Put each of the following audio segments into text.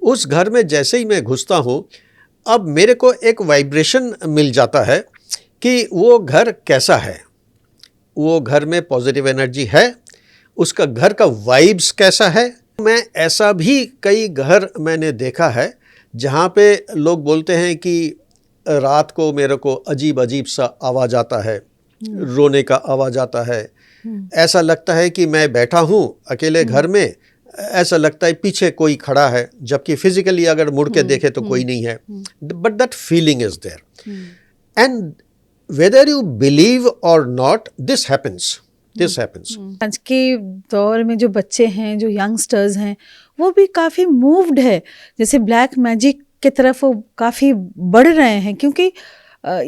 उस घर में जैसे ही मैं घुसता हूँ, अब मेरे को एक वाइब्रेशन मिल जाता है कि वो घर कैसा है, वो घर में पॉजिटिव एनर्जी है, उसका घर का वाइब्स कैसा है। मैं ऐसा भी कई घर मैंने देखा है जहाँ पे लोग बोलते हैं कि रात को मेरे को अजीब अजीब सा आवाज़ आता है, रोने का आवाज़ आता है, ऐसा लगता है कि मैं बैठा हूँ अकेले घर में, ऐसा लगता है पीछे कोई खड़ा है, जबकि फिजिकली अगर मुड़ के देखे तो कोई नहीं है, but that feeling is there. And whether you believe और नॉट, दिस हैपेंस। आज के दौर में जो बच्चे हैं, जो यंगस्टर्स हैं, वो भी काफ़ी मूव्ड है, जैसे ब्लैक मैजिक की तरफ वो काफ़ी बढ़ रहे हैं, क्योंकि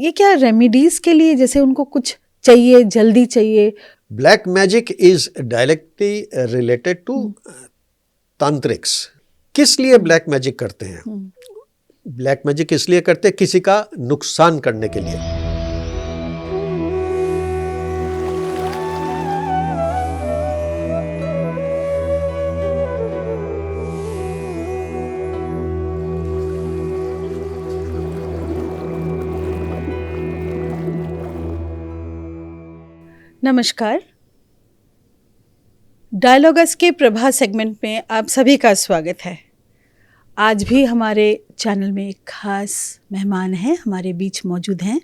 ये क्या रेमेडीज के लिए जैसे उनको कुछ चाहिए, जल्दी चाहिए। Black magic is directly related to tantrics. किस लिए ब्लैक मैजिक करते हैं? ब्लैक मैजिक इसलिए करते हैं किसी का नुकसान करने के लिए। नमस्कार, डायलॉगस के प्रभा सेगमेंट में आप सभी का स्वागत है। आज भी हमारे चैनल में एक खास मेहमान हैं, हमारे बीच मौजूद हैं।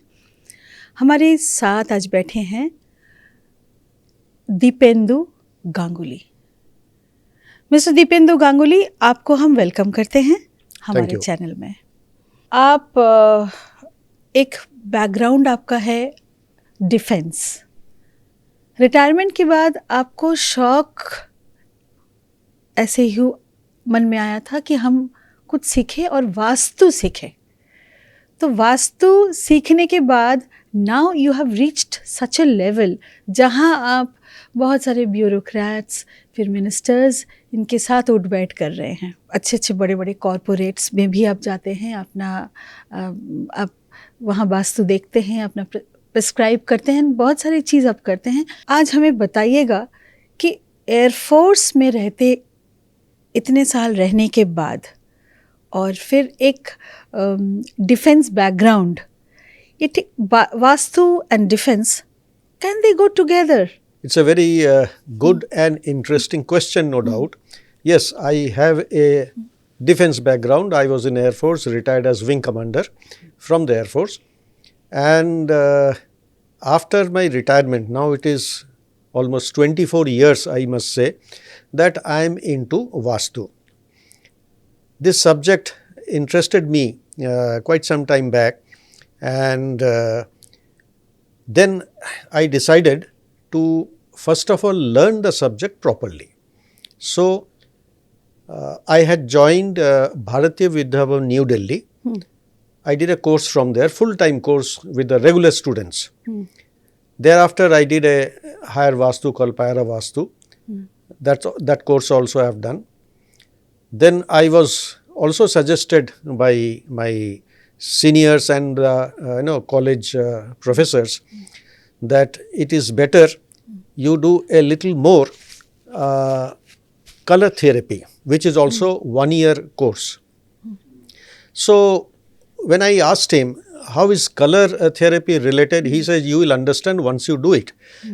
हमारे साथ आज बैठे हैं दीपेंदु गांगुली। मिस्टर दीपेंदु गांगुली, आपको हम वेलकम करते हैं हमारे चैनल में। आप एक बैकग्राउंड आपका है डिफेंस। रिटायरमेंट के बाद आपको शौक ऐसे ही मन में आया था कि हम कुछ सीखें और वास्तु सीखें। तो वास्तु सीखने के बाद now you have reached such a level जहां आप बहुत सारे ब्यूरोक्रेट्स, फिर मिनिस्टर्स, इनके साथ उठ बैठ कर रहे हैं। अच्छे अच्छे बड़े बड़े कॉरपोरेट्स में भी आप जाते हैं, आप वहाँ वास्तु देखते हैं, अपना प्रिस्क्राइब करते हैं, बहुत सारी चीज़ आप करते हैं। आज हमें बताइएगा कि एयरफोर्स में रहते इतने साल रहने के बाद और फिर एक डिफेंस बैकग्राउंड, ये vastu and defence, can they go together? It's a very good and interesting question, no doubt. Yes, I have a defense background. I was in Air Force, retired as wing commander from the Air Force. And after my retirement, now it is almost 24 years, I must say, that I am into Vastu. This subject interested me quite some time back, and then I decided to first of all learn the subject properly. So, I had joined Bharatiya Vidya Bhavan, New Delhi. I did a course from there, full-time course with the regular students. Thereafter, I did a higher Vastu called Pyara Vastu. That course also I have done. Then I was also suggested by my seniors and college professors that it is better you do a little more color therapy, which is also 1 year course. So, when I asked him, how is color therapy related? He says, you will understand once you do it,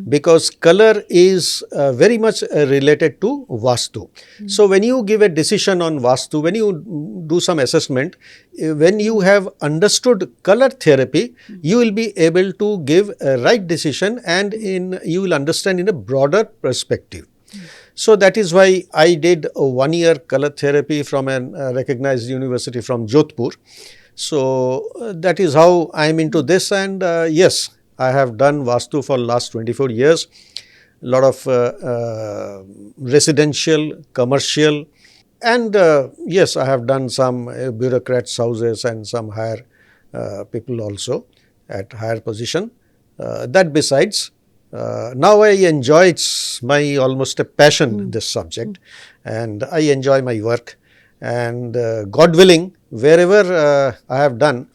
because color is very much related to Vastu. So, when you give a decision on Vastu, when you do some assessment, when you have understood color therapy, you will be able to give a right decision, and you will understand in a broader perspective. So, that is why I did a 1 year color therapy from a recognized university from Jodhpur. So, that is how I am into this, and yes, I have done Vastu for last 24 years, lot of residential, commercial, and yes, I have done some bureaucrats' houses and some higher people also at higher position. That besides, now I enjoy, it's my almost a passion, this subject, and I enjoy my work, and God willing, wherever I have done,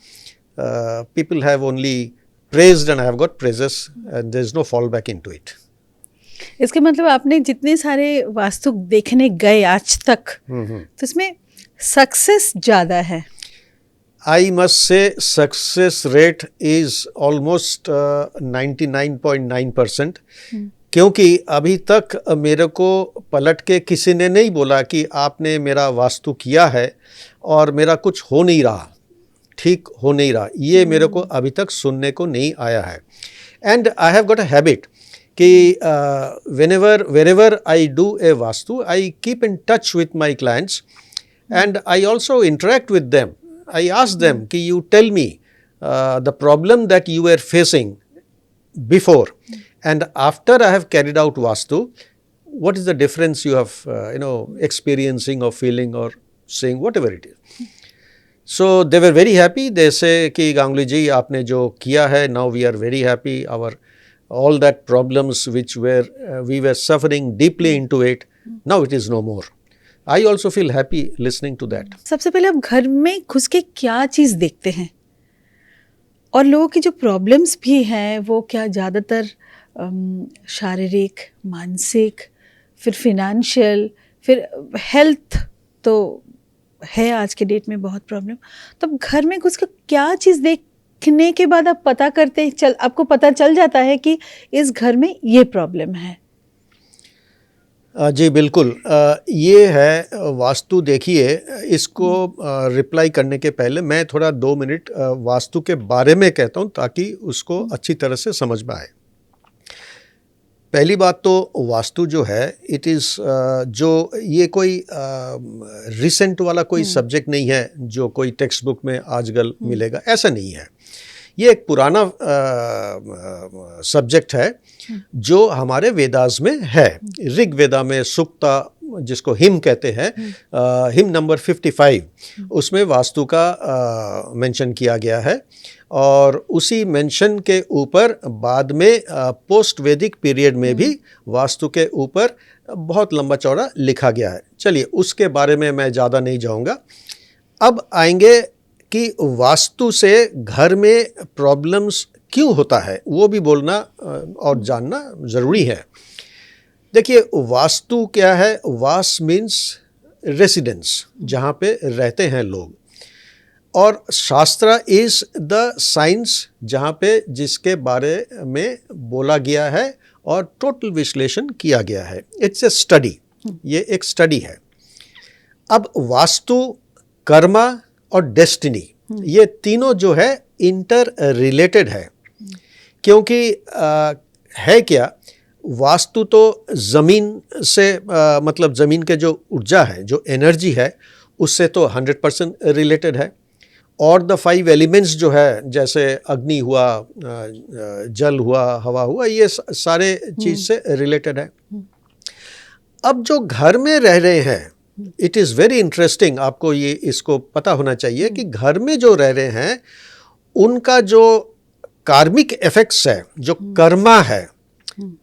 people have only praised and I have got praises, and there is no fallback into it. इसके मतलब आपने जितने सारे वास्तु देखने गए आज तक, तो इसमें सक्सेस ज़्यादा है? I must say success rate is almost 99.9%, क्योंकि अभी तक मेरे को पलट के किसी ने नहीं बोला कि आपने मेरा वास्तु किया है और मेरा कुछ हो नहीं रहा, ठीक हो नहीं रहा, ये मेरे को अभी तक सुनने को नहीं आया है. And I have got a habit कि wherever I do a vastu, I keep in touch with my clients and I also interact with them. I ask them कि you tell me the problem that you were facing before and after I have carried out vastu, what is the difference you have experiencing or feeling or saying, whatever it is. So they were very happy. They say कि गांगुली जी आपने जो किया है, now we are very happy. Our all that problems which were we were suffering deeply into it, now it is no more. I also feel happy listening to that. सबसे पहले आप घर में घुस के क्या चीज़ देखते हैं? और लोगों की जो प्रॉब्लम्स भी हैं वो क्या ज़्यादातर शारीरिक, मानसिक, फिर फिनेंशियल, फिर हेल्थ तो है आज के डेट में बहुत प्रॉब्लम. तो अब घर में घुस के क्या चीज़ देखने के बाद आप पता करते हैं, आपको पता चल जाता है कि इस घर में ये प्रॉब्लम है? जी बिल्कुल. ये है वास्तु. देखिए, इसको रिप्लाई करने के पहले मैं थोड़ा 2 मिनट वास्तु के बारे में कहता हूँ ताकि उसको अच्छी तरह से समझ में आए. पहली बात तो वास्तु जो है इट इज़ जो ये कोई रिसेंट वाला कोई सब्जेक्ट नहीं है जो कोई टेक्स्ट बुक में आजकल मिलेगा, ऐसा नहीं है. ये एक पुराना सब्जेक्ट है जो हमारे वेदास में है. ऋग वेदा में सुक्ता, जिसको हिम कहते हैं, हिम नंबर 55, उसमें वास्तु का मेंशन किया गया है. और उसी मेंशन के ऊपर बाद में पोस्ट वैदिक पीरियड में भी वास्तु के ऊपर बहुत लंबा चौड़ा लिखा गया है. चलिए, उसके बारे में मैं ज़्यादा नहीं जाऊँगा. अब आएंगे कि वास्तु से घर में प्रॉब्लम्स क्यों होता है, वो भी बोलना और जानना ज़रूरी है. देखिए, वास्तु क्या है? वास मीन्स रेसिडेंस, जहाँ पे रहते हैं लोग. और शास्त्र इज़ द साइंस, जहाँ पे जिसके बारे में बोला गया है और टोटल विश्लेषण किया गया है. इट्स ए स्टडी, ये एक स्टडी है. अब वास्तु, कर्मा और डेस्टिनी, ये तीनों जो है इंटर रिलेटेड है. क्योंकि है क्या, वास्तु तो ज़मीन से मतलब ज़मीन के जो ऊर्जा है, जो एनर्जी है, उससे तो 100% रिलेटेड है. और द 5 एलिमेंट्स जो है, जैसे अग्नि हुआ, जल हुआ, हवा हुआ, ये सारे चीज़ से रिलेटेड है. अब जो घर में रह रहे हैं, इट इज़ वेरी इंटरेस्टिंग. आपको ये इसको पता होना चाहिए कि घर में जो रह रहे हैं उनका जो कार्मिक इफेक्ट्स है, जो कर्मा है,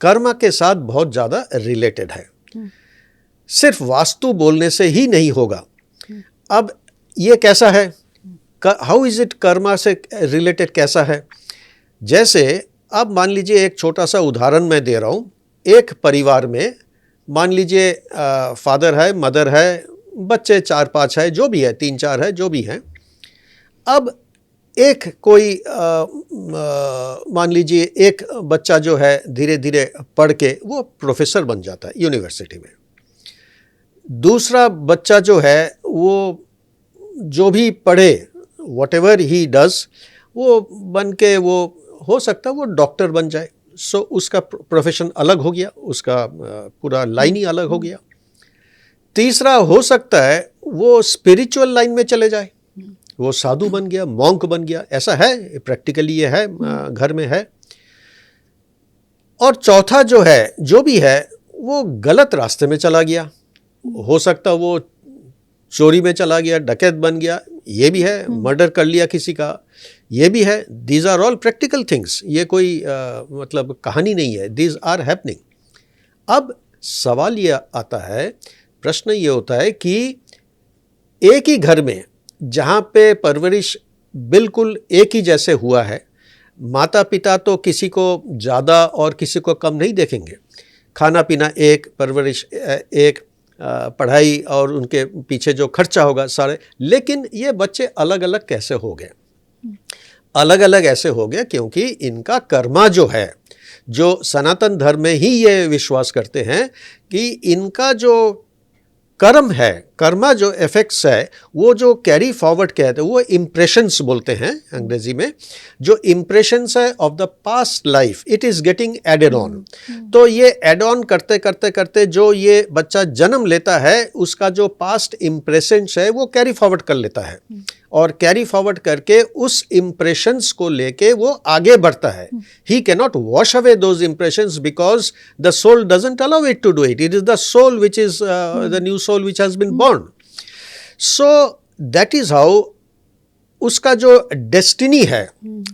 कर्मा के साथ बहुत ज़्यादा रिलेटेड है. सिर्फ वास्तु बोलने से ही नहीं होगा. अब ये कैसा है, हाउ इज़ इट, कर्मा से रिलेटेड कैसा है? जैसे अब मान लीजिए, एक छोटा सा उदाहरण मैं दे रहा हूँ. एक परिवार में मान लीजिए फादर है, मदर है, बच्चे 4-5 है, जो भी है, 3-4 है, जो भी हैं. अब एक कोई मान लीजिए एक बच्चा जो है धीरे धीरे पढ़ के वो प्रोफेसर बन जाता है यूनिवर्सिटी में. दूसरा बच्चा जो है वो जो भी पढ़े, व्हाटएवर ही डज, वो बन के वो हो सकता है वो डॉक्टर बन जाए. सो उसका प्रोफेशन अलग हो गया, उसका पूरा लाइन ही अलग हो गया. तीसरा हो सकता है वो स्पिरिचुअल लाइन में चले जाए, वो साधु बन गया, मॉन्क बन गया. ऐसा है, प्रैक्टिकली ये है, घर में है. और चौथा जो है, जो भी है, वो गलत रास्ते में चला गया. हो सकता वो चोरी में चला गया, डकैत बन गया, ये भी है, मर्डर कर लिया किसी का, ये भी है. These are all practical things. ये कोई मतलब कहानी नहीं है, दीज आर हैपनिंग. अब सवाल ये आता है, प्रश्न ये होता है कि एक ही घर में जहाँ पे परवरिश बिल्कुल एक ही जैसे हुआ है, माता पिता तो किसी को ज़्यादा और किसी को कम नहीं देखेंगे. खाना पीना एक, परवरिश एक, पढ़ाई और उनके पीछे जो खर्चा होगा सारे, लेकिन ये बच्चे अलग अलग कैसे हो गए? अलग अलग ऐसे हो गए क्योंकि इनका कर्मा जो है, जो सनातन धर्म में ही ये विश्वास करते हैं कि इनका जो कर्म है, कर्मा जो इफेक्ट्स है, वो जो कैरी फॉरवर्ड कहते हैं, वो इम्प्रेशंस बोलते हैं अंग्रेजी में, जो इम्प्रेशंस है of the past life, it is getting added on. तो ये एड ऑन करते करते करते जो ये बच्चा जन्म लेता है, उसका जो पास्ट इम्प्रेशंस है वो कैरी फॉरवर्ड कर लेता है, और कैरी फॉरवर्ड करके उस इम्प्रेशंस को लेके वो आगे बढ़ता है। He can not wash away those impressions because the soul doesn't allow it to do it. It is the soul which is the new soul which has been born. So that is how उसका जो destiny है,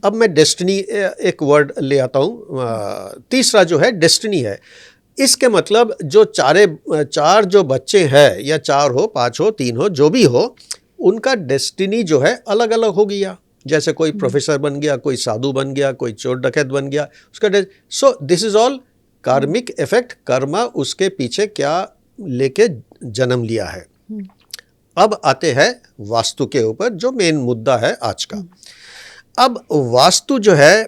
अब मैं destiny एक word ले आता हूँ, तीसरा जो है डेस्टिनी है। इसके मतलब जो चार जो बच्चे हैं, या 4 हो 5 हो 3 हो जो भी हो, उनका डेस्टिनी जो है अलग अलग हो गया। जैसे कोई प्रोफेसर बन गया, कोई साधु बन गया, कोई चोर डकैत बन गया, उसका सो दिस इज ऑल कार्मिक इफेक्ट, कर्मा उसके पीछे क्या लेके जन्म लिया है। अब आते हैं वास्तु के ऊपर, जो मेन मुद्दा है आज का। अब वास्तु जो है,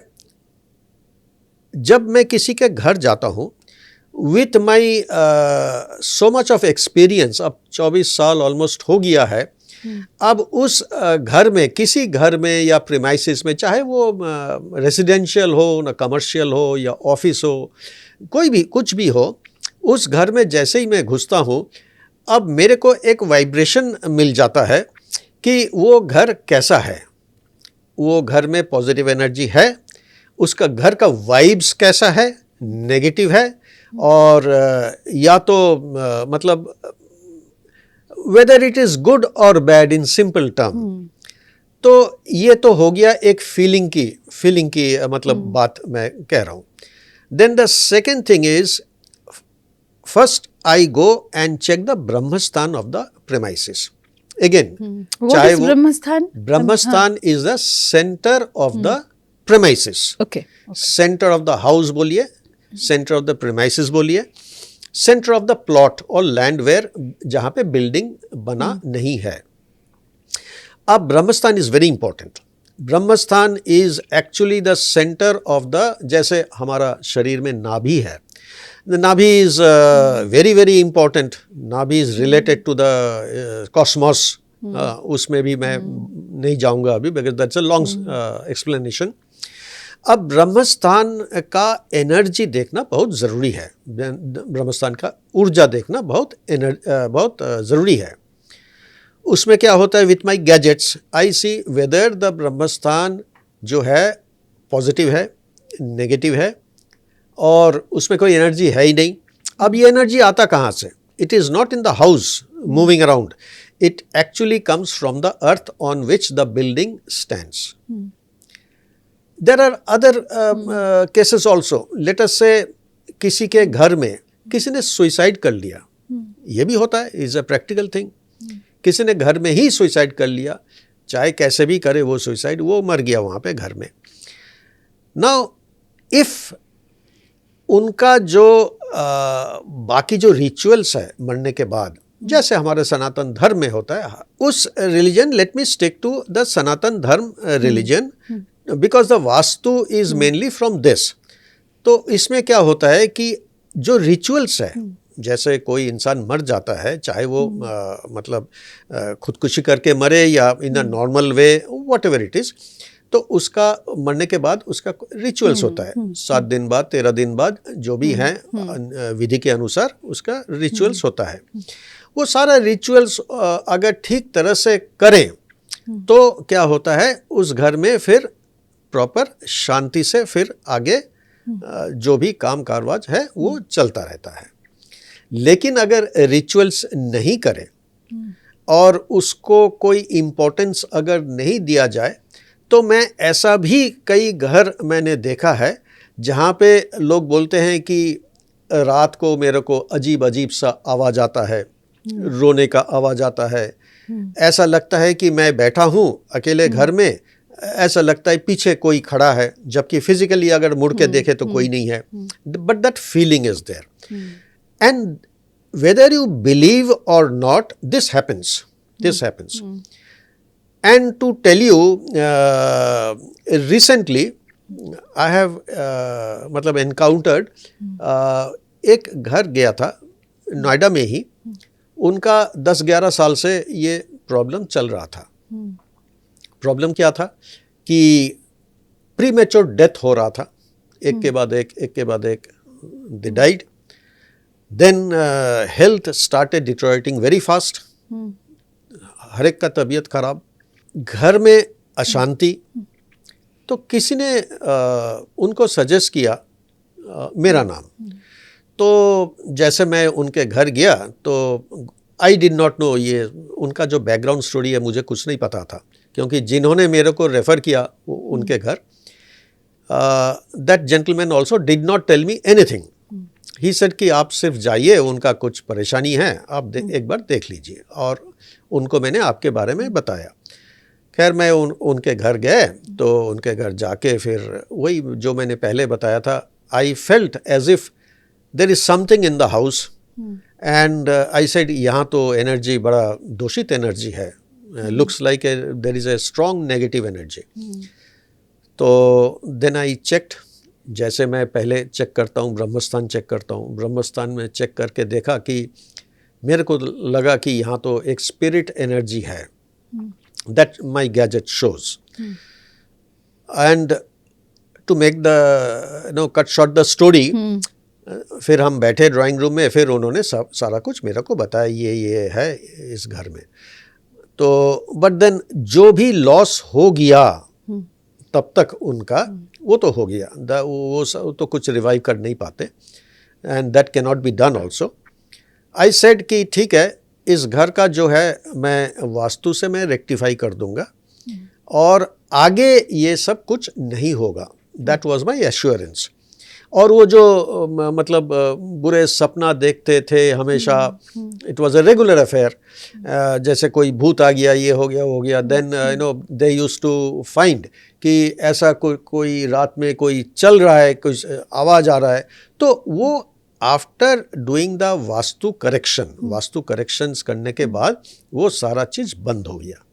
जब मैं किसी के घर जाता हूँ with my so much of experience, अब 24 साल ऑलमोस्ट हो गया है, अब उस घर में, किसी घर में या प्रीमाइसिस में, चाहे वो रेजिडेंशियल हो, ना कमर्शियल हो या ऑफिस हो, कोई भी कुछ भी हो, उस घर में जैसे ही मैं घुसता हूँ, अब मेरे को एक वाइब्रेशन मिल जाता है कि वो घर कैसा है, वो घर में पॉजिटिव एनर्जी है, उसका घर का वाइब्स कैसा है, नेगेटिव है, और या तो मतलब वेदर इट इज गुड और बैड इन सिंपल टर्म। तो ये तो हो गया एक फीलिंग की मतलब बात मैं कह रहा हूँ। Then the second thing is, first I go and check the Brahmasthan of the premises. Again, चाहे वो Brahmasthan is the centre of the premises. Centre of the house बोलिए, सेंटर ऑफ द प्रेमाइसिस बोलिए, सेंटर ऑफ द प्लॉट और land where जहां पे building बना नहीं है। अब Brahmasthan is very important. Brahmasthan is actually the centre of the, जैसे हमारा शरीर में नाभि है, the nabhi is very very important. Nabhi is related to the cosmos. उसमें भी मैं नहीं जाऊंगा अभी, because that's a long explanation. अब ब्रह्मस्थान का एनर्जी देखना बहुत ज़रूरी है, ब्रह्मस्थान का ऊर्जा देखना बहुत ज़रूरी है। उसमें क्या होता है, with my gadgets I see whether the Brahmasthan जो है पॉजिटिव है, नेगेटिव है, और उसमें कोई एनर्जी है ही नहीं। अब ये एनर्जी आता कहाँ से? It is not in the house moving around, it actually comes from the earth on which the building stands. There are other cases also. Let us say किसी के घर में किसी ने सुइसाइड कर लिया, ये भी होता है, इज अ प्रैक्टिकल थिंग। किसी ने घर में ही सुइसाइड कर लिया, चाहे कैसे भी करे वो सुइसाइड, वो मर गया वहाँ पे घर में। नाउ इफ उनका जो बाकी जो रिचुअल्स है मरने के बाद, जैसे हमारे सनातन धर्म में होता है, उस religion, let me stick to the Sanatan Dharma religion, because the Vastu is mainly from this. तो इसमें क्या होता है कि जो रिचुअल्स है, जैसे कोई इंसान मर जाता है, चाहे वो मतलब खुदकुशी करके मरे या in a normal way, whatever it is, तो उसका मरने के बाद उसका रिचुअल्स होता है। 7 दिन बाद, 13 दिन बाद, जो भी हैं विधि के अनुसार उसका रिचुअल्स होता है। वो सारा रिचुअल्स अगर ठीक तरह से करें तो क्या होता है, उस घर में फिर प्रॉपर शांति से फिर आगे जो भी काम कारवाज है वो चलता रहता है। लेकिन अगर रिचुअल्स नहीं करें और उसको कोई इम्पोर्टेंस अगर नहीं दिया जाए, तो मैं ऐसा भी कई घर मैंने देखा है जहाँ पे लोग बोलते हैं कि रात को मेरे को अजीब अजीब सा आवाज़ आता है, रोने का आवाज़ आता है, ऐसा लगता है कि मैं बैठा हूँ अकेले घर में, ऐसा लगता है पीछे कोई खड़ा है, जबकि फिजिकली अगर मुड़ के देखे तो कोई नहीं है, but that feeling is there. And whether you believe or not, this happens. This happens. And to tell you, recently I have मतलब encountered एक घर गया था नोएडा में ही, उनका 10-11 साल से ये प्रॉब्लम चल रहा था. प्रॉब्लम क्या था कि प्रीमेच्योर डेथ हो रहा था, एक के बाद एक, they died. Then health started deteriorating very fast. हर एक का तबीयत खराब, घर में अशांति. तो किसी ने उनको सजेस्ट किया मेरा नाम. तो जैसे मैं उनके घर गया तो आई डिड नॉट नो, ये उनका जो बैकग्राउंड स्टोरी है मुझे कुछ नहीं पता था, क्योंकि जिन्होंने मेरे को रेफ़र किया उनके घर, that gentleman also did not tell me anything. He said कि आप सिर्फ जाइए, उनका कुछ परेशानी है, आप एक बार देख लीजिए. और उनको मैंने आपके बारे में बताया. खैर मैं उनके घर गए, तो उनके घर जाके फिर वही जो मैंने पहले बताया था, I felt as if there is something in the house. And I said यहाँ तो एनर्जी बड़ा दूषित एनर्जी है, looks like there is a strong negative energy. तो देन आई चेक्ड, जैसे मैं पहले चेक करता हूँ, ब्रह्मस्थान चेक करता हूँ. ब्रह्मस्थान में चेक करके देखा कि मेरे को लगा कि यहाँ तो एक स्पिरिट एनर्जी है. That my gadget shows. And to make the cut short the story, फिर हम बैठे ड्राइंग रूम में, फिर उन्होंने सारा कुछ मेरे को बताया, ये है इस घर में. तो बट देन जो भी लॉस हो गया तब तक उनका, वो तो हो गया, वो तो कुछ रिवाइव कर नहीं पाते. And that can not be done also. I said कि ठीक है, इस घर का जो है मैं वास्तु से मैं रेक्टिफाई कर दूंगा और आगे ये सब कुछ नहीं होगा. That was my assurance. और वो जो मतलब बुरे सपना देखते थे हमेशा, it was a regular affair. जैसे कोई भूत आ गया, ये हो गया. Then they used to find कि ऐसा कोई रात में कोई चल रहा है, कुछ आवाज़ आ रहा है. तो वो after doing the vastu corrections करने के बाद वो सारा चीज़ बंद हो गया.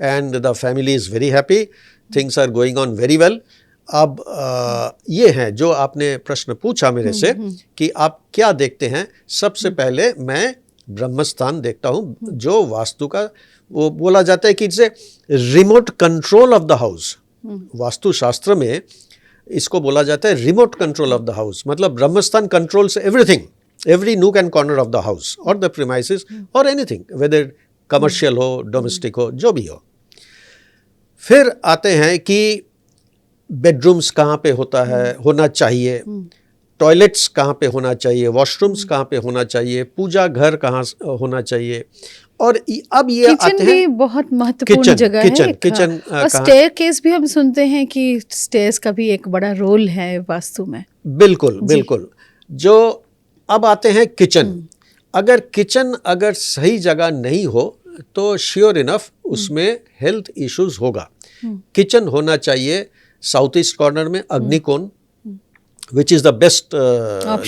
And the family is very happy, things are going on very well. अब ये है जो आपने प्रश्न पूछा मेरे से कि आप क्या देखते हैं. सबसे पहले मैं ब्रह्मस्थान देखता हूँ, जो वास्तु का वो बोला जाता है कि it's a remote control of the house. Vastu Shastra में इसको बोला जाता है remote control of the house. मतलब Brahmasthan controls everything, every nook and corner of the house और द प्रीमाइसेस और एनीथिंग, वेदर कमर्शियल हो, डोमेस्टिक हो, जो भी हो. फिर आते हैं कि बेडरूम्स कहाँ पे होना चाहिए, टॉयलेट्स कहाँ पे होना चाहिए, वॉशरूम्स कहाँ पे होना चाहिए, पूजा घर कहाँ होना चाहिए. और अब ये आते हैं, भी बहुत महत्वपूर्ण जगह है. किचन और स्टेयरकेस भी हम सुनते हैं कि स्टेयर्स का भी एक बड़ा रोल है वास्तु में. बिल्कुल. जो अब आते हैं किचन. अगर किचन सही जगह नहीं हो तो श्योर इनफ उसमें हेल्थ इश्यूज होगा. किचन होना चाहिए साउथ ईस्ट कॉर्नर में अग्निकोण, which is the best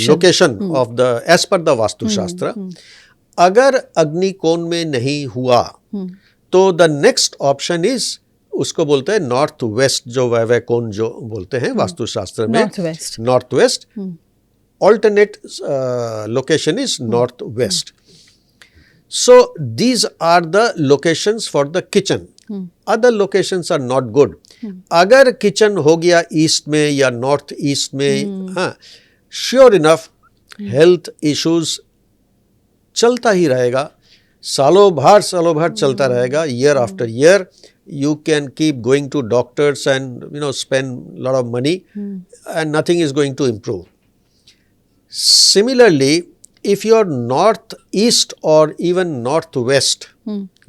location of the as per the Vastu Shastra. अगर अग्निकोण में नहीं हुआ तो द नेक्स्ट ऑप्शन इज, उसको बोलते हैं नॉर्थ वेस्ट, जो वैवैकोण जो बोलते हैं वास्तुशास्त्र में, north west. Alternate location is north west. So these are the locations for the kitchen. Other locations are not good. अगर किचन हो गया ईस्ट में या नॉर्थ ईस्ट में, हाँ, श्योर इनफ हेल्थ इश्यूज चलता ही रहेगा, सालों भर चलता रहेगा. Year after year you can keep going to doctors and spend a lot of money and nothing is going to improve. Similarly, if your northeast or even northwest,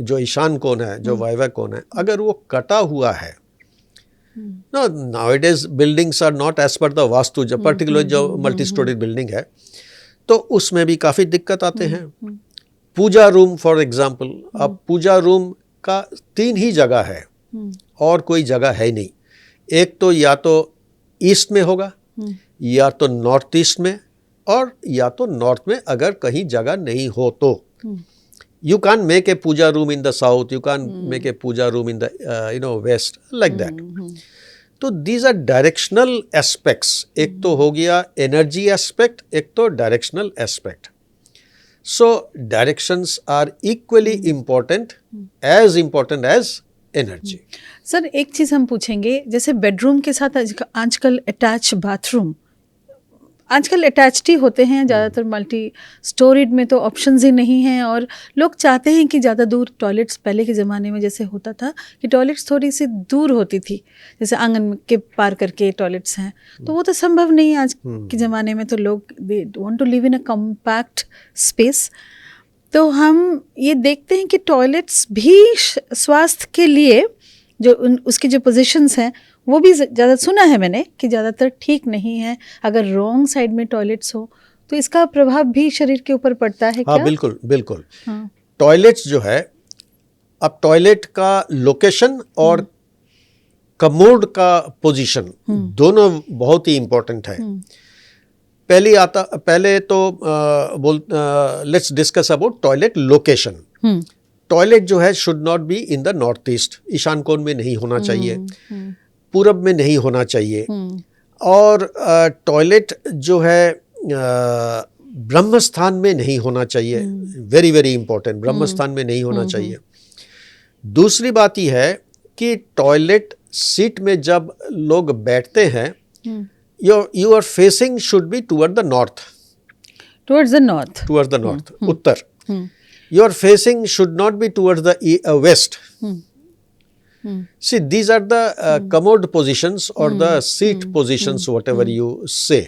जो ईशान कोण है, जो वायव्य कोण है, अगर वो कटा हुआ है, nowadays buildings are not as per the vastu, जो particularly जो मल्टी स्टोरीड बिल्डिंग है, तो उसमें भी काफ़ी दिक्कत आते हैं. पूजा रूम फॉर एग्जाम्पल, अब पूजा रूम का 3 ही जगह है और कोई जगह है नहीं. एक तो या तो ईस्ट में होगा, या तो नॉर्थ ईस्ट में, और या तो नॉर्थ में अगर कहीं जगह नहीं हो तो you can't make a puja room in the south, you can't make a puja room in the west, like that. तो these are directional aspects. एक तो हो गया energy aspect, एक तो directional aspect. So directions are equally important as energy. Sir एक चीज़ हम पूछेंगे, जैसे बेडरूम के साथ आजकल अटैच बाथरूम, आजकल अटैच्ड ही होते हैं ज़्यादातर, मल्टी स्टोरीड में तो ऑप्शंस ही नहीं हैं, और लोग चाहते हैं कि ज़्यादा दूर टॉयलेट्स, पहले के ज़माने में जैसे होता था कि टॉयलेट्स थोड़ी सी दूर होती थी, जैसे आंगन के पार करके टॉयलेट्स हैं, तो वो तो संभव नहीं है आज के ज़माने में, तो लोग they want to live in a compact space. तो हम ये देखते हैं कि टॉयलेट्स भी स्वास्थ्य के लिए जो उसकी जो पोजीशंस हैं वो भी ज़्यादा, सुना है मैंने कि ज़्यादातर ठीक नहीं है, अगर रॉन्ग साइड में टॉयलेट्स हो तो इसका प्रभाव भी शरीर के ऊपर पड़ता है क्या? हाँ, बिल्कुल बिल्कुल। टॉयलेट्स जो है, अब टॉयलेट का लोकेशन और कमोड का पोजीशन दोनों बहुत ही इम्पोर्टेंट है। पहले तो let's discuss about toilet location. Toilet जो है should not be in the north east, ईशान कोण में नहीं होना चाहिए, पूरब में नहीं होना चाहिए, और टॉयलेट जो है ब्रह्म स्थान में नहीं होना चाहिए, वेरी वेरी इंपॉर्टेंट, ब्रह्म स्थान में नहीं होना चाहिए। दूसरी बात यह है कि टॉयलेट सीट में जब लोग बैठते हैं, your facing should be toward the north, towards the north, Uttar. Your facing should not be towards the west. See, these are the commode positions or the seat positions, whatever you say.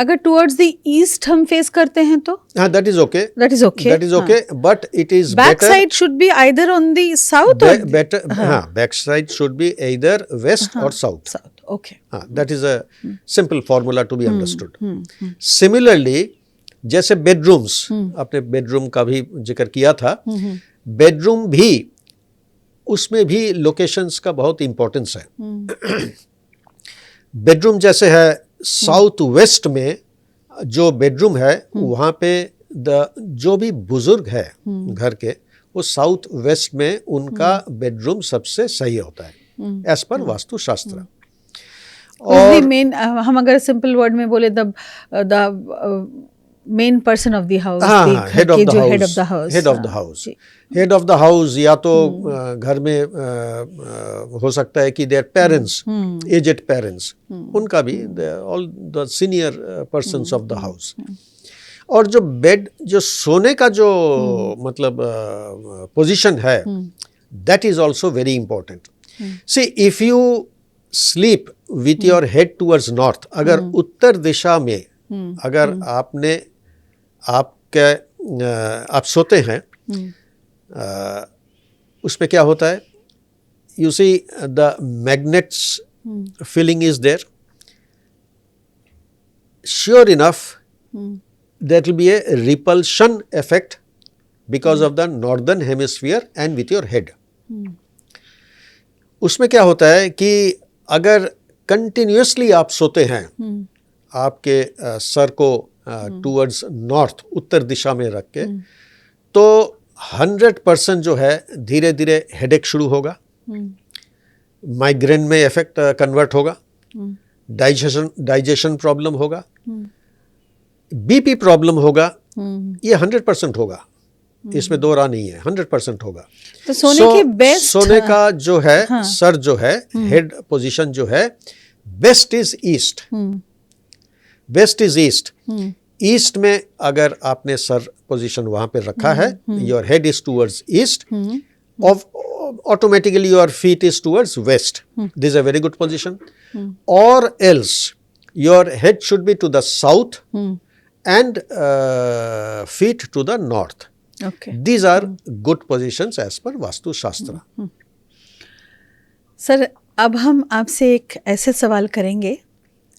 अगर towards the east हम face करते हैं तो? हाँ, that is okay. That is okay. That is okay, but it is back better. Back side should be either on the south or better. हाँ, back side should be either west or south. South, okay. हाँ, that is a simple formula to be understood. Similarly, जैसे bedrooms, आपने bedroom का भी जिक्र किया था, bedroom भी, उसमें भी लोकेशंस का बहुत इंपॉर्टेंस है। बेडरूम जैसे है साउथ वेस्ट में जो बेडरूम है, वहाँ पे जो भी बुजुर्ग है घर के, वो साउथ वेस्ट में उनका बेडरूम सबसे सही होता है एज पर वास्तुशास्त्र। और मेन, हम अगर सिंपल वर्ड में बोले, the main person of the house, head of the house, या तो घर में हो सकता है कि देयर पेरेंट्स, एजेड पेरेंट्स, उनका भी, all the senior persons of the house. और जो बेड, जो सोने का जो मतलब पोजीशन है, that is also very important. See, if you sleep with your head towards north, अगर उत्तर दिशा में अगर आप सोते हैं, उसमें क्या होता है, you see the magnets feeling is there, sure enough there will be a repulsion effect because of the northern hemisphere and with your head. उसमें क्या होता है कि अगर कंटिन्यूसली आप सोते हैं, आपके सर को टूवर्ड्स नॉर्थ, उत्तर दिशा में रख के, तो 100% जो है धीरे धीरे हेडेक शुरू होगा, माइग्रेन में इफेक्ट कन्वर्ट होगा, डाइजेशन प्रॉब्लम होगा, बीपी प्रॉब्लम होगा, ये 100% होगा, इसमें दो राह नहीं है, 100% होगा। तो सोने के बेस्ट, सोने का जो है, सर जो है, हेड पोजीशन जो है, best is east, best is east. East में अगर आपने सर पोजीशन वहां पे रखा है, your head is towards east, automatically your feet is towards west, this is a very good position. और else your head should be to the south and feet to the north. These are good positions as per Vastu Shastra. Sir, अब हम आपसे एक ऐसे सवाल करेंगे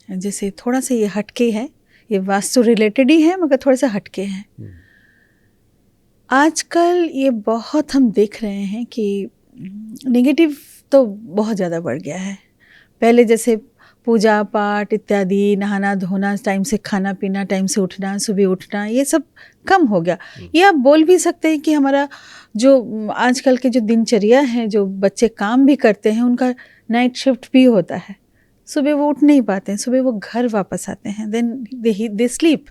जैसे थोड़ा सा ये हटके है, ये वास्तु रिलेटेड ही है मगर थोड़ा सा हटके हैं। आजकल ये बहुत हम देख रहे हैं कि नेगेटिव तो बहुत ज़्यादा बढ़ गया है। पहले जैसे पूजा पाठ इत्यादि, नहाना धोना, टाइम से खाना पीना, टाइम से उठना, सुबह उठना, ये सब कम हो गया। ये आप बोल भी सकते हैं कि हमारा जो आजकल के जो दिनचर्या है, जो बच्चे काम भी करते हैं, उनका नाइट शिफ्ट भी होता है, सुबह वो उठ नहीं पाते हैं, सुबह वो घर वापस आते हैं, देन दे स्लीप।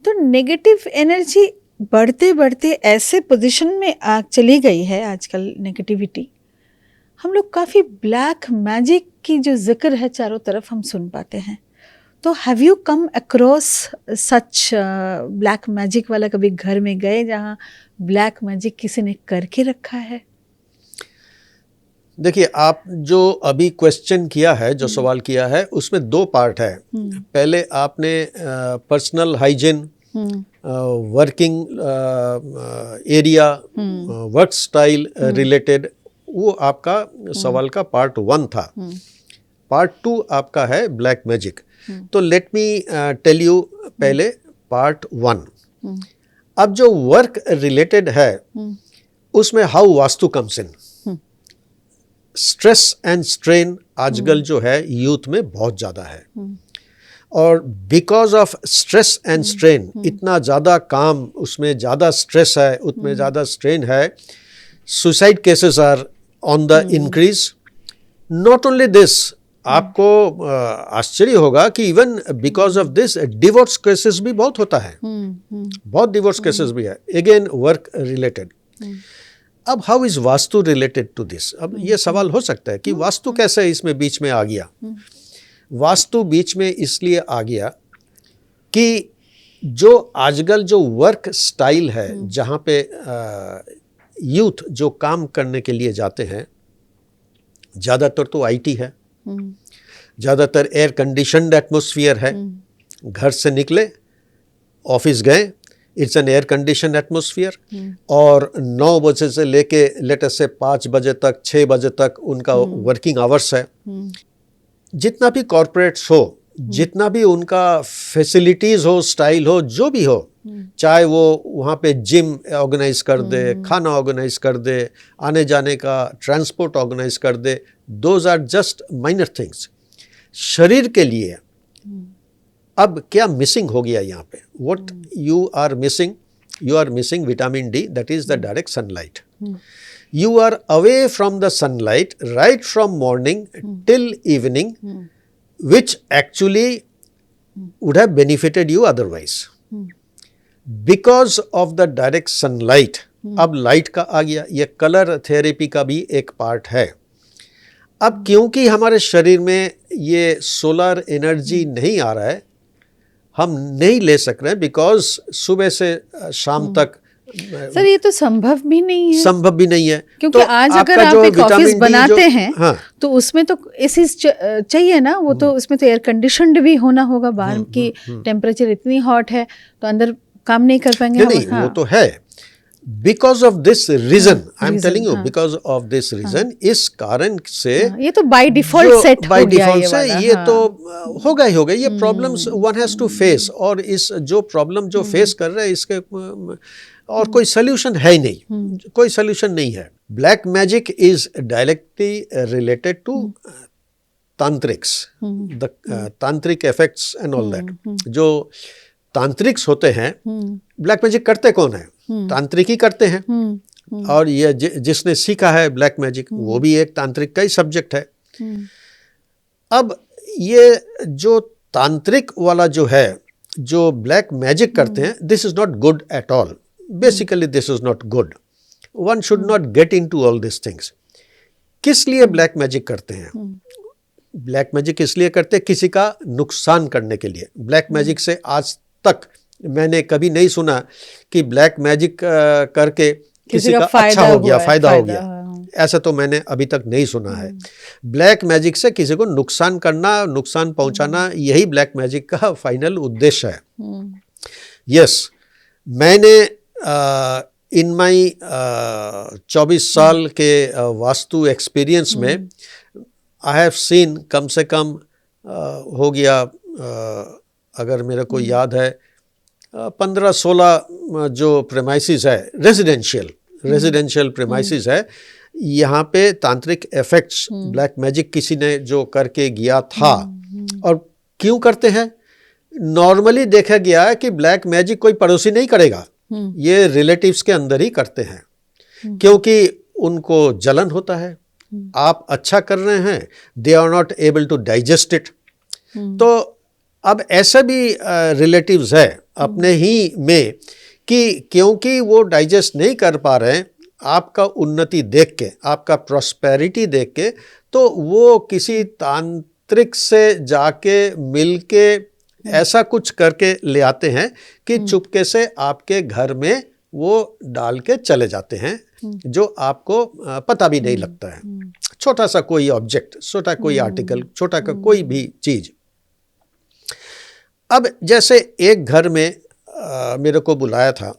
तो नेगेटिव एनर्जी बढ़ते बढ़ते ऐसे पोजीशन में चली गई है आजकल नेगेटिविटी, हम लोग काफ़ी ब्लैक मैजिक की जो जिक्र है चारों तरफ हम सुन पाते हैं। तो have you come across such black magic वाला, कभी घर में गए जहाँ ब्लैक मैजिक किसी ने करके रखा है? देखिए, आप जो अभी क्वेश्चन किया है, जो सवाल किया है, उसमें दो पार्ट है। पहले आपने personal hygiene, working area, work style related, वो आपका सवाल का पार्ट 1 था। पार्ट 2 आपका है ब्लैक मैजिक। तो लेट मी टेल यू पहले पार्ट 1। अब जो वर्क रिलेटेड है उसमें how vastu comes in. Stress and strain आजकल जो है यूथ में बहुत ज़्यादा है, और because of stress and strain, इतना ज़्यादा काम, उसमें ज़्यादा स्ट्रेस है, उतने ज़्यादा स्ट्रेन है, suicide cases are on the increase. Not only this, आपको आश्चर्य होगा कि even because of this divorce cases भी बहुत होता है, बहुत डिवोर्स केसेस भी है, अगेन वर्क रिलेटेड। अब how is vastu related to this? अब ये सवाल हो सकता है कि वास्तु कैसे इसमें बीच में आ गया। वास्तु बीच में इसलिए आ गया कि जो आजकल जो वर्क स्टाइल है, जहाँ पे यूथ जो काम करने के लिए जाते हैं, ज़्यादातर तो आईटी है, ज़्यादातर एयर कंडीशनड एटमॉस्फेयर है। घर से निकले, ऑफिस गए, it's an air condition atmosphere, और 9 बजे से लेके लेटेस्ट से 5 बजे तक, 6 बजे तक उनका वर्किंग आवर्स है। जितना भी कॉरपोरेट्स हो, जितना भी उनका फैसिलिटीज़ हो, स्टाइल हो, जो भी हो, चाहे वो वहाँ पे जिम ऑर्गेनाइज कर दे, खाना ऑर्गेनाइज कर दे, आने जाने का ट्रांसपोर्ट ऑर्गेनाइज कर दे, those are just minor things. शरीर के लिए अब क्या मिसिंग हो गया यहाँ पे? What you are missing vitamin D, that is the direct sunlight. You are away from the sunlight right from morning till evening, which actually would have benefited you otherwise. Because of the direct sunlight, अब light का आ गया, ये colour therapy का भी एक part है। अब क्योंकि हमारे शरीर में ये सोलर एनर्जी नहीं आ रहा है, हम नहीं ले सक रहे हैं, बिकॉज सुबह से शाम तक सर ये तो संभव भी नहीं है, क्योंकि तो आज अगर आप एक ऑफिस बनाते हैं, हाँ, तो उसमें तो एसी चाहिए ना, वो तो उसमें तो एयर कंडीशनड भी होना होगा। बाहर की टेम्परेचर इतनी हॉट है तो अंदर काम नहीं कर पाएंगे। नहीं, वो तो है। Because of this reason, I am telling you, because of this reason, इस कारण से ये तो बाय डिफॉल्ट सेट हो गया, ये तो होगा ही होगा। ये problems one has to face, और इस जो प्रॉब्लम जो फेस कर रहे हैं, इसके और कोई सोल्यूशन है ही नहीं, कोई सोल्यूशन नहीं है। Black magic is directly related to tantriks, the tantrik effects and all that. जो तांत्रिक्स होते हैं, ब्लैक मैजिक करते कौन है? तांत्रिक ही करते हैं। और ये जिसने सीखा है ब्लैक मैजिक, वो भी एक तांत्रिक का ही सब्जेक्ट है। अब ये जो तांत्रिक वाला जो है, जो ब्लैक मैजिक करते हैं, this is not good at all. Basically this is not good. One should not get into all this things. किस लिए ब्लैक मैजिक करते हैं? ब्लैक मैजिक इसलिए करते हैं किसी का नुकसान करने के लिए। ब्लैक मैजिक से आज तक मैंने कभी नहीं सुना कि ब्लैक मैजिक करके किसी का अच्छा हो गया, फायदा हो गया। ऐसा तो मैंने अभी तक नहीं सुना है। ब्लैक मैजिक से किसी को नुकसान करना, नुकसान पहुंचाना, यही ब्लैक मैजिक का फाइनल उद्देश्य है। यस, मैंने इन माई 24 साल के वास्तु एक्सपीरियंस में आई हैव सीन कम से कम हो गया, अगर मेरे को याद है, 15-16 जो प्रेमाइसिस है, रेजिडेंशियल प्रेमाइसिस है, यहाँ पे तांत्रिक इफेक्ट्स ब्लैक मैजिक किसी ने जो करके गया था। और क्यों करते हैं? नॉर्मली देखा गया है कि ब्लैक मैजिक कोई पड़ोसी नहीं करेगा, ये रिलेटिव्स के अंदर ही करते हैं, क्योंकि उनको जलन होता है। आप अच्छा कर रहे हैं, they are not able to digest it. तो अब ऐसे भी रिलेटिव्स है अपने ही में कि क्योंकि वो डाइजेस्ट नहीं कर पा रहे हैं आपका उन्नति देख के, आपका प्रॉस्पेरिटी देख के, तो वो किसी तांत्रिक से जाके मिल के ऐसा कुछ करके ले आते हैं कि चुपके से आपके घर में वो डाल के चले जाते हैं, जो आपको पता भी नहीं लगता है। छोटा सा कोई ऑब्जेक्ट, छोटा कोई आर्टिकल, छोटा का कोई भी चीज। अब जैसे एक घर में मेरे को बुलाया था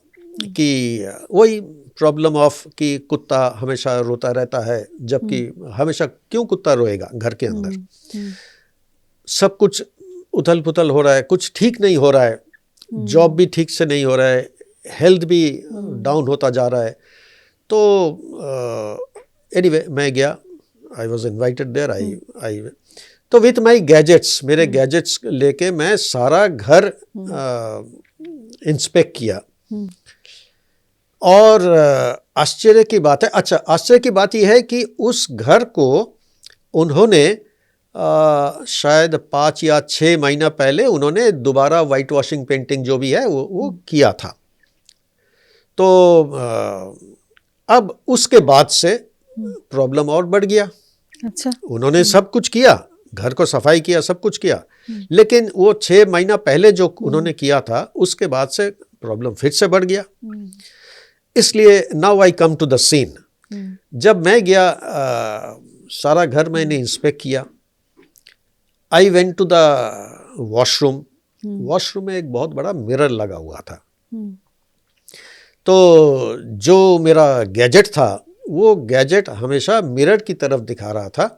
कि वही प्रॉब्लम ऑफ कि कुत्ता हमेशा रोता रहता है, जबकि हमेशा क्यों कुत्ता रोएगा घर के अंदर? सब कुछ उथल पुथल हो रहा है, कुछ ठीक नहीं हो रहा है, जॉब भी ठीक से नहीं हो रहा है, हेल्थ भी डाउन होता जा रहा है। तो एनीवे मैं गया, आई वॉज इन्वाइटेड देयर, आई तो विथ माई गैजेट्स, मेरे गैजेट्स लेके मैं सारा घर इंस्पेक्ट किया। और आश्चर्य की बात है, अच्छा आश्चर्य की बात यह है कि उस घर को उन्होंने शायद 5 या 6 महीना पहले उन्होंने दोबारा वाइट वॉशिंग पेंटिंग जो भी है वो किया था। तो अब उसके बाद से प्रॉब्लम और बढ़ गया। अच्छा, उन्होंने सब कुछ किया, घर को सफाई किया, सब कुछ किया, लेकिन वो 6 महीना पहले जो उन्होंने किया था उसके बाद से प्रॉब्लम फिर से बढ़ गया। इसलिए now I come to the scene. जब मैं गया, सारा घर मैंने इंस्पेक्ट किया। I went to the washroom. Washroom में एक बहुत बड़ा मिरर लगा हुआ था। तो जो मेरा गैजेट था वो गैजेट हमेशा मिरर की तरफ दिखा रहा था।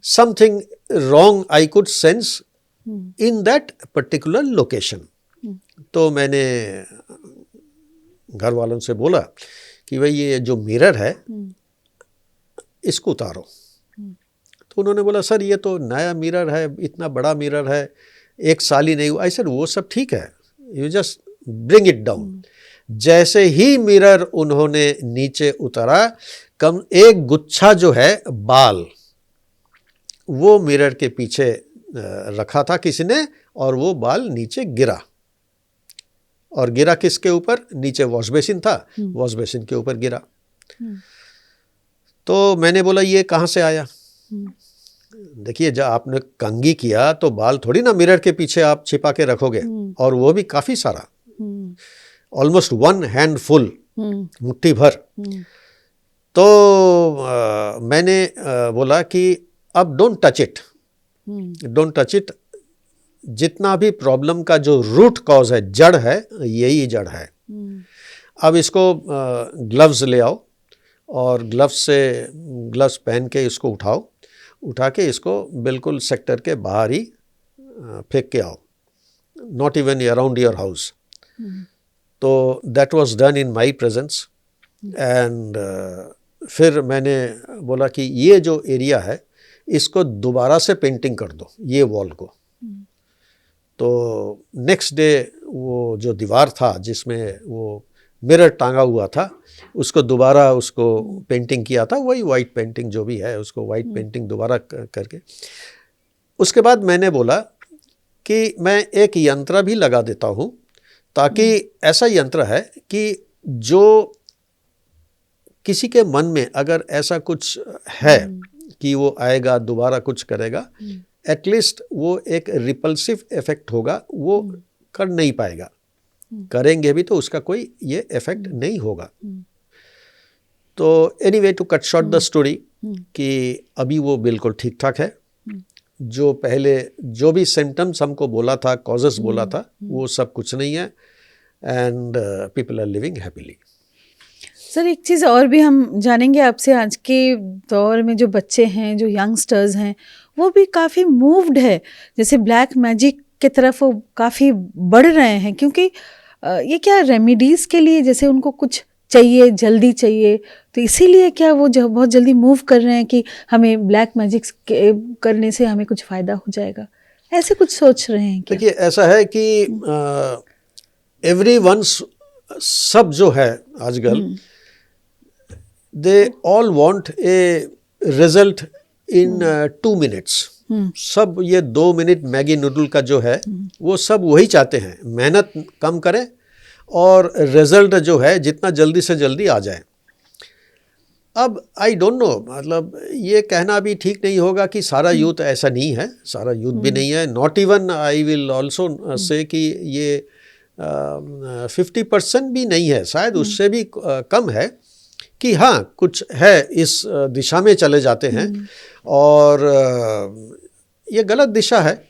Something wrong I could sense in that particular location. तो मैंने घर वालों से बोला कि भाई ये जो मिरर है इसको उतारो। तो उन्होंने बोला सर ये तो नया मिरर है, इतना बड़ा मिरर है, 1 साल ही नहीं हुआ। आई सेड वो सब ठीक है, you just bring it down. जैसे ही मिरर उन्होंने नीचे उतारा, कम एक गुच्छा जो है बाल वो मिरर के पीछे रखा था किसी ने, और वो बाल नीचे गिरा। और गिरा किसके ऊपर? नीचे वॉश बेसिन था, वॉश बेसिन के ऊपर गिरा। तो मैंने बोला ये कहाँ से आया? देखिए जब आपने कंघी किया तो बाल थोड़ी ना मिरर के पीछे आप छिपा के रखोगे, और वो भी काफी सारा, ऑलमोस्ट 1 हैंडफुल, मुट्ठी भर। तो मैंने बोला कि अब don't touch it, don't touch it. जितना भी प्रॉब्लम का जो रूट कॉज है, जड़ है, यही जड़ है। अब इसको ग्लव्स ले आओ और ग्लव्स पहन के इसको उठा के इसको बिल्कुल सेक्टर के बाहर ही फेंक के आओ, not even around your house. तो that was done in my presence. And फिर मैंने बोला कि ये जो एरिया है इसको दोबारा से पेंटिंग कर दो, ये वॉल को। तो नेक्स्ट डे वो जो दीवार था जिसमें वो मिरर टांगा हुआ था, उसको दोबारा उसको पेंटिंग किया था, वही वाइट पेंटिंग जो भी है उसको वाइट पेंटिंग दोबारा करके। उसके बाद मैंने बोला कि मैं एक यंत्र भी लगा देता हूँ, ताकि ऐसा यंत्र है कि जो किसी के मन में अगर ऐसा कुछ है कि वो आएगा दोबारा कुछ करेगा, एटलीस्ट वो एक रिपल्सिव इफेक्ट होगा, वो कर नहीं पाएगा। करेंगे भी तो उसका कोई ये इफेक्ट नहीं होगा। तो anyway to cut short the story कि अभी वो बिल्कुल ठीक ठाक है। जो पहले जो भी सिम्टम्स हमको बोला था, कॉजेस बोला था, वो सब कुछ नहीं है। And people are living happily. Sir एक चीज़ और भी हम जानेंगे आपसे, आज के दौर में जो बच्चे हैं, जो यंगस्टर्स हैं, वो भी काफ़ी मूव्ड है, जैसे ब्लैक मैजिक के तरफ वो काफ़ी बढ़ रहे हैं, क्योंकि ये क्या रेमेडीज़ के लिए जैसे उनको कुछ चाहिए, जल्दी चाहिए, तो इसीलिए क्या वो जो बहुत जल्दी मूव कर रहे हैं कि हमें ब्लैक मैजिक करने से हमें कुछ फ़ायदा हो जाएगा, ऐसे कुछ सोच रहे हैं क्या? देखिए ऐसा है कि एवरीवन, सब जो है आजकल, they all want a result in 2 minutes. सब ये 2 मिनट मैगी नूडल का जो है वो सब वही चाहते हैं, मेहनत कम करें और रिजल्ट जो है जितना जल्दी से जल्दी आ जाए। अब आई डोंट नो, मतलब ये कहना भी ठीक नहीं होगा कि सारा यूथ ऐसा नहीं है, सारा यूथ भी नहीं है। Not even I will also say कि ये 50% भी नहीं है, शायद उससे भी कम है कि हाँ कुछ है इस दिशा में चले जाते हैं और ये गलत दिशा है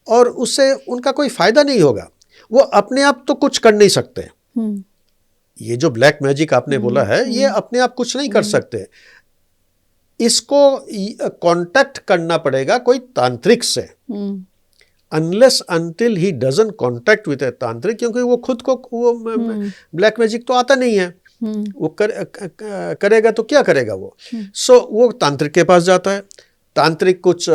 और उससे उनका कोई फ़ायदा नहीं होगा। वो अपने आप तो कुछ कर नहीं सकते। ये जो ब्लैक मैजिक आपने बोला है, ये अपने आप कुछ नहीं कर सकते। इसको कांटेक्ट करना पड़ेगा कोई तांत्रिक से, unless until he doesn't contact with a tantrik, क्योंकि वो खुद को वो ब्लैक मैजिक तो आता नहीं है, वो करेगा तो क्या करेगा वो। सो वो तांत्रिक के पास जाता है, तांत्रिक कुछ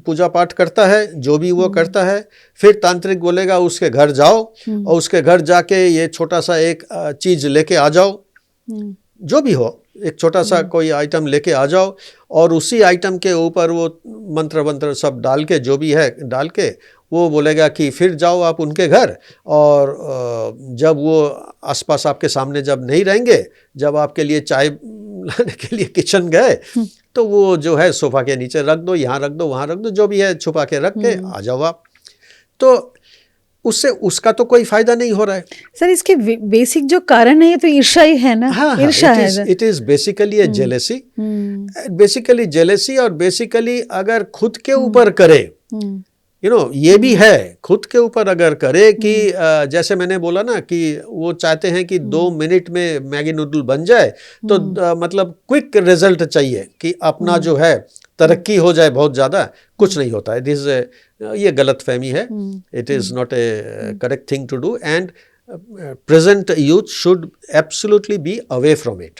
पूजा पाठ करता है, जो भी वो करता है, फिर तांत्रिक बोलेगा उसके घर जाओ और उसके घर जाके ये छोटा सा एक चीज़ लेके आ जाओ, जो भी हो, एक छोटा सा कोई आइटम लेके आ जाओ और उसी आइटम के ऊपर वो मंत्र वंत्र सब डाल के, जो भी है डाल के, वो बोलेगा कि फिर जाओ आप उनके घर, और जब वो आसपास आपके सामने जब नहीं रहेंगे, जब आपके लिए चाय लाने के लिए किचन गए, तो वो जो है सोफा के नीचे रख दो, यहाँ रख दो, वहाँ रख दो, जो भी है छुपा के रख के आ जाओ आप। तो उससे उसका तो कोई फायदा नहीं हो रहा है। सर इसके बेसिक जो कारण है ये तो ईर्ष्या ही है ना। हाँ, ईर्ष्या है। It is basically A jealousy, basically jealousy. और बेसिकली अगर खुद के ऊपर करे, ये भी है, खुद के ऊपर अगर करे कि जैसे मैंने बोला ना कि वो चाहते हैं कि 2 मिनट में मैगी नूडल बन जाए, तो मतलब क्विक रिजल्ट चाहिए कि अपना जो है तरक्की हो जाए बहुत ज़्यादा। कुछ नहीं होता है, ये गलत फहमी है। It is not a correct thing to do and present youth should absolutely be away from it.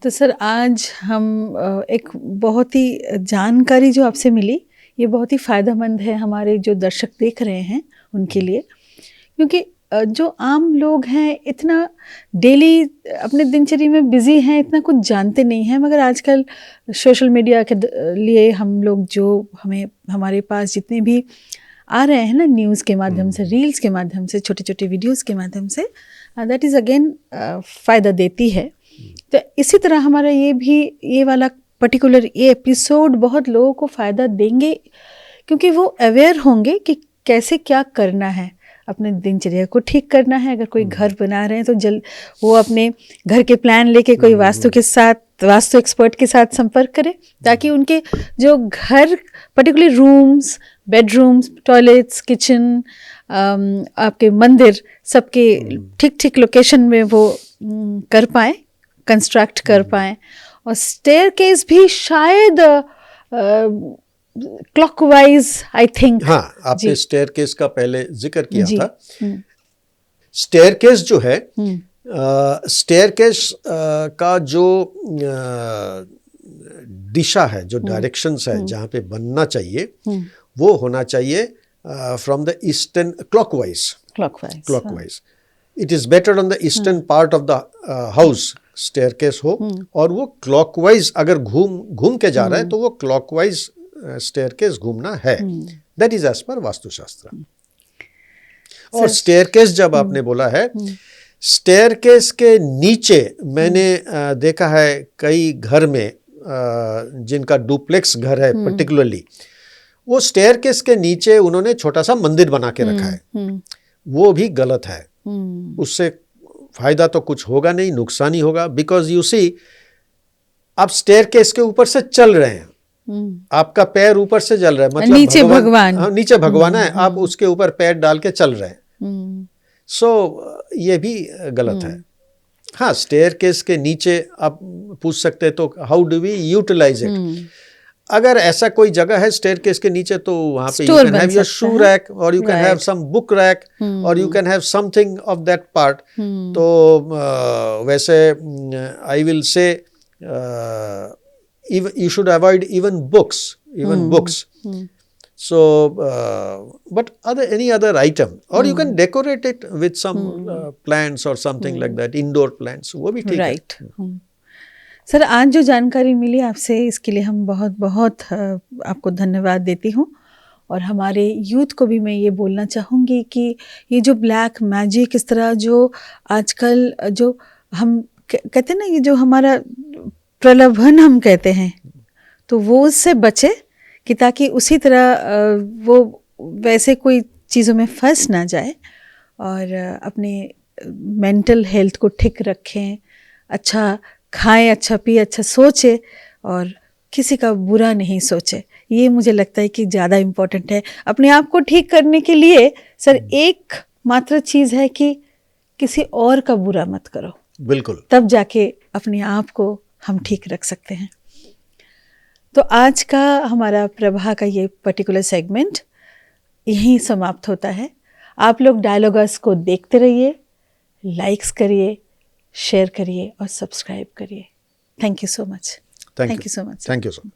तो सर आज हम एक बहुत ही जानकारी जो आपसे मिली, ये बहुत ही फ़ायदेमंद है हमारे जो दर्शक देख रहे हैं उनके लिए, क्योंकि जो आम लोग हैं इतना डेली अपने दिनचर्या में बिज़ी हैं, इतना कुछ जानते नहीं हैं, मगर आजकल सोशल मीडिया के लिए हम लोग जो हमारे पास जितने भी आ रहे हैं ना, न्यूज़ के माध्यम से, रील्स के माध्यम से, छोटे छोटे वीडियोज़ के माध्यम से, दैट इज़ अगेन फ़ायदा देती है। तो इसी तरह हमारा ये वाला पर्टिकुलर ये एपिसोड बहुत लोगों को फ़ायदा देंगे, क्योंकि वो अवेयर होंगे कि कैसे क्या करना है, अपने दिनचर्या को ठीक करना है। अगर कोई घर बना रहे हैं तो वो अपने घर के प्लान लेके कोई वास्तु एक्सपर्ट के साथ संपर्क करें, ताकि उनके जो घर particular rooms, bedrooms, toilets, kitchen, आपके मंदिर, सबके ठीक ठीक लोकेशन में वो कर पाएँ, कंस्ट्रक्ट कर पाएँ। और स्टेयरकेस भी शायद क्लॉकवाइज, आई थिंक। हाँ, आपने स्टेयरकेस का पहले जिक्र किया था। स्टेयरकेस जो है, स्टेयरकेस का जो दिशा है, जो डायरेक्शंस है जहाँ पे बनना चाहिए, वो होना चाहिए from the eastern, clockwise. It is better on the eastern part of the house staircase हो, और वो क्लॉकवाइज अगर घूम के जा रहा है तो वो क्लॉकवाइज स्टेयरकेस घूमना है। दैट इज एज पर वास्तुशास्त्र। और स्टेयरकेस जब आपने बोला है, स्टेयरकेस के नीचे मैंने देखा है कई घर में, जिनका डुप्लेक्स घर है पर्टिकुलरली, वो स्टेयरकेस के नीचे उन्होंने छोटा सा मंदिर बना के रखा है। वो भी गलत है। उससे फायदा तो कुछ होगा नहीं, नुकसान ही होगा। बिकॉज यू सी, आप स्टेयरकेस के ऊपर से चल रहे हैं, आपका पैर ऊपर से चल रहा है, मतलब नीचे भगवान, नीचे भगवान है, आप उसके ऊपर पैर डाल के चल रहे हैं। सो ये भी गलत है। हाँ, स्टेयरकेस के नीचे आप पूछ सकते हैं तो how do we utilise it. अगर ऐसा कोई जगह है स्टेयरकेस के नीचे तो वहाँ पे यू Store कैन बन हैव योर सकता शू है। रैक और you can have Right. Some book rack और you can have something of that part. तो वैसे I will say you should avoid even books. So but any other item or you can decorate it with some plants or something like that, indoor plants, वो भी ठीक है। Right. Sir, आज जो जानकारी मिली आपसे इसके लिए हम बहुत बहुत आपको धन्यवाद देती हूँ। और हमारे यूथ को भी मैं ये बोलना चाहूँगी कि ये जो ब्लैक मैजिक इस तरह जो आजकल जो हम कहते हैं ना, ये जो हमारा प्रलोभन हम कहते हैं, तो वो उससे बचे कि ताकि उसी तरह वो वैसे कोई चीज़ों में फंस ना जाए और अपने मेंटल हेल्थ को ठीक रखें, अच्छा खाएं, अच्छा पिए, अच्छा सोचे और किसी का बुरा नहीं सोचे। ये मुझे लगता है कि ज़्यादा इम्पोर्टेंट है। अपने आप को ठीक करने के लिए सर एक मात्र चीज़ है कि किसी और का बुरा मत करो, बिल्कुल, तब जाके अपने आप को हम ठीक रख सकते हैं। तो आज का हमारा प्रभा का ये पर्टिकुलर सेगमेंट यहीं समाप्त होता है। आप लोग डायलॉगस को देखते रहिए, लाइक्स करिए, शेयर करिए और सब्सक्राइब करिए। Thank you so much. Thank you so much. Thank you so much.